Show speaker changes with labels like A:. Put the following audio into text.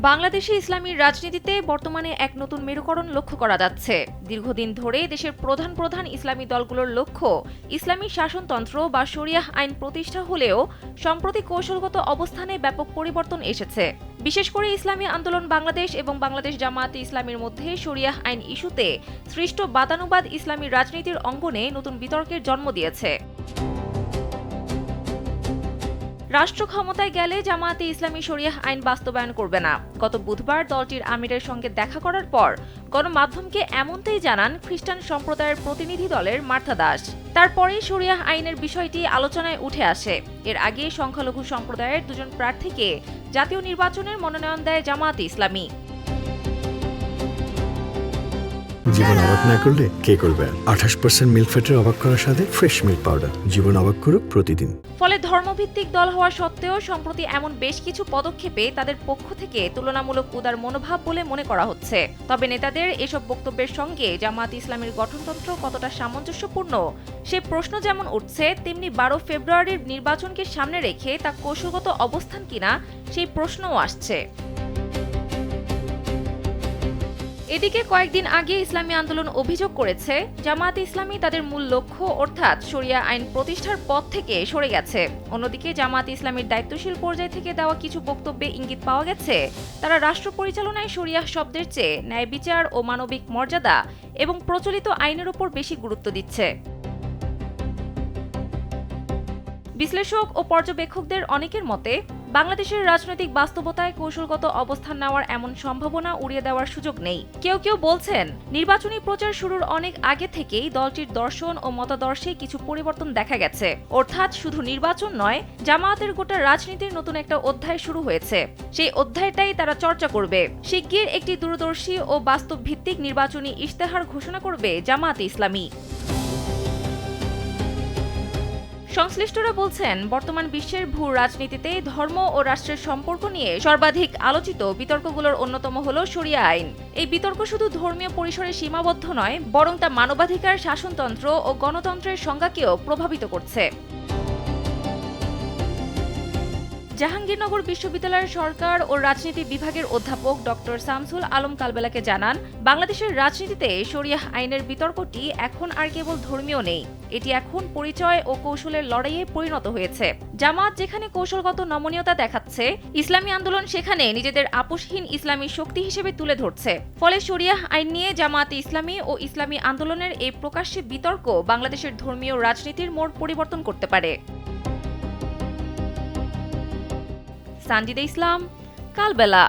A: বাংলাদেশে ইসলামী রাজনীতিতে বর্তমানে এক নতুন মেরুকরণ লক্ষ্য করা যাচ্ছে। দীর্ঘদিন ধরে দেশের প্রধান প্রধান ইসলামী দলগুলোর লক্ষ্য ইসলামী শাসনতন্ত্র বা শরিয়াহ আইন প্রতিষ্ঠা হলেও সম্প্রতি কৌশলগত অবস্থানে ব্যাপক পরিবর্তন এসেছে। বিশেষ করে ইসলামী আন্দোলন বাংলাদেশ এবং বাংলাদেশ জামায়াতে ইসলামীর মধ্যে শরিয়াহ আইন ইস্যুতে সৃষ্ট বাদানুবাদ ইসলামী রাজনীতির অঙ্গনে নতুন বিতর্কের জন্ম দিয়েছে। রাষ্ট্র ক্ষমতায় গেলে জামায়াতে ইসলামী শরিয়াহ আইন বাস্তবায়ন করবে না। গত বুধবার দলটির আমিরের সঙ্গে দেখা করার পর গণমাধ্যমকে এমনটাই জানান খ্রিস্টান সম্প্রদায়ের প্রতিনিধি দলের মার্থা দাস। তারপরেই শরিয়াহ আইনের বিষয়টি আলোচনায় উঠে আসে। এর আগে সংখ্যালঘু সম্প্রদায়ের দুজন প্রার্থীকে জাতীয় নির্বাচনের মনোনয়ন দেয় জামায়াতে ইসলামী।
B: জীবন অবাক না করলে কে করবে? 28% মিল্ক ফ্যাটের অবাক করার সাথে ফ্রেশ মিল্ক পাউডার। জীবন অবাক করুক প্রতিদিন।
A: ফলে ধর্মভিত্তিক দল হওয়া সত্ত্বেও সম্প্রতি এমন বেশ কিছু পদক্ষেপে তাদের পক্ষ থেকে তুলনামূলক উদার মনোভাব বলে মনে করা হচ্ছে। তবে নেতাদের এসব বক্তব্যের সঙ্গে জামায়াতে ইসলামীর গঠনতন্ত্র কতটা সামঞ্জস্যপূর্ণ সে প্রশ্ন যেমন উঠছে, তেমনি 12 ফেব্রুয়ারির নির্বাচনকে সামনে রেখে তা কৌশলগত অবস্থান কিনা সেই প্রশ্নও আসছে। এদিকে কয়েকদিন আগে ইসলামী আন্দোলন অভিযোগ করেছে জামায়াতে ইসলামী তাদের মূল লক্ষ্য অর্থাৎ শরিয়াহ আইন প্রতিষ্ঠার পথ থেকে সরে গেছে। অন্যদিকে জামায়াতে ইসলামীর দায়িত্বশীল পর্যায় থেকে দেওয়া কিছু বক্তব্যে ইঙ্গিত পাওয়া গেছে তারা রাষ্ট্র পরিচালনায় শরিয়াহ শব্দের চেয়ে ন্যায় বিচার ও মানবিক মর্যাদা এবং প্রচলিত আইনের উপর বেশি গুরুত্ব দিচ্ছে। বিশ্লেষক ও পর্যবেক্ষকদের অনেকের মতে বাংলাদেশের রাজনৈতিক বাস্তবতায় কৌশলগত অবস্থান নেওয়ার এমন সম্ভাবনা উড়িয়ে দেওয়ার সুযোগ নেই। কেউ কেউ বলছেন নির্বাচনী প্রচার শুরুর অনেক আগে থেকেই দলটির দর্শন ও মতাদর্শে কিছু পরিবর্তন দেখা গেছে। অর্থাৎ শুধু নির্বাচন নয়, জামায়াতের গোটা রাজনীতির নতুন একটা অধ্যায় শুরু হয়েছে। সেই অধ্যায়টাই তারা চর্চা করবে। শিগগির একটি দূরদর্শী ও বাস্তব ভিত্তিক নির্বাচনী ইশতেহার ঘোষণা করবে জামায়াতে ইসলামী। সংশ্লিষ্টরা বলছেন বর্তমান বিশ্বের ভূ রাজনীতিতে ধর্ম ও রাষ্ট্রের সম্পর্ক নিয়ে সর্বাধিক আলোচিত বিতর্কগুলোর অন্যতম হল শরিয়াহ আইন। এই বিতর্ক শুধু ধর্মীয় পরিসরে সীমাবদ্ধ নয়, বরং তা মানবাধিকার, শাসনতন্ত্র ও গণতন্ত্রের সংজ্ঞাকেও প্রভাবিত করছে। জাহাঙ্গীরনগর বিশ্ববিদ্যালয়ের সরকার ও রাজনীতি বিভাগের অধ্যাপক ডক্টর শামসুল আলম কালবেলাকে জানান, বাংলাদেশের রাজনীতিতে শরিয়াহ আইনের বিতর্কটি এখন আর কেবল ধর্মীয় নেই, এটি এখন পরিচয় ও কৌশলের লড়াইয়ে পরিণত হয়েছে। জামাত যেখানে কৌশলগত নমনীয়তা দেখাচ্ছে, ইসলামী আন্দোলন সেখানে নিজেদের আপোষহীন ইসলামী শক্তি হিসেবে তুলে ধরছে। ফলে শরিয়াহ আইন নিয়ে জামায়াতে ইসলামী ও ইসলামী আন্দোলনের এই প্রকাশ্যে বিতর্ক বাংলাদেশের ধর্মীয় রাজনীতির মোড় পরিবর্তন করতে পারে। সানজিদা ইসলাম, কালবেলা।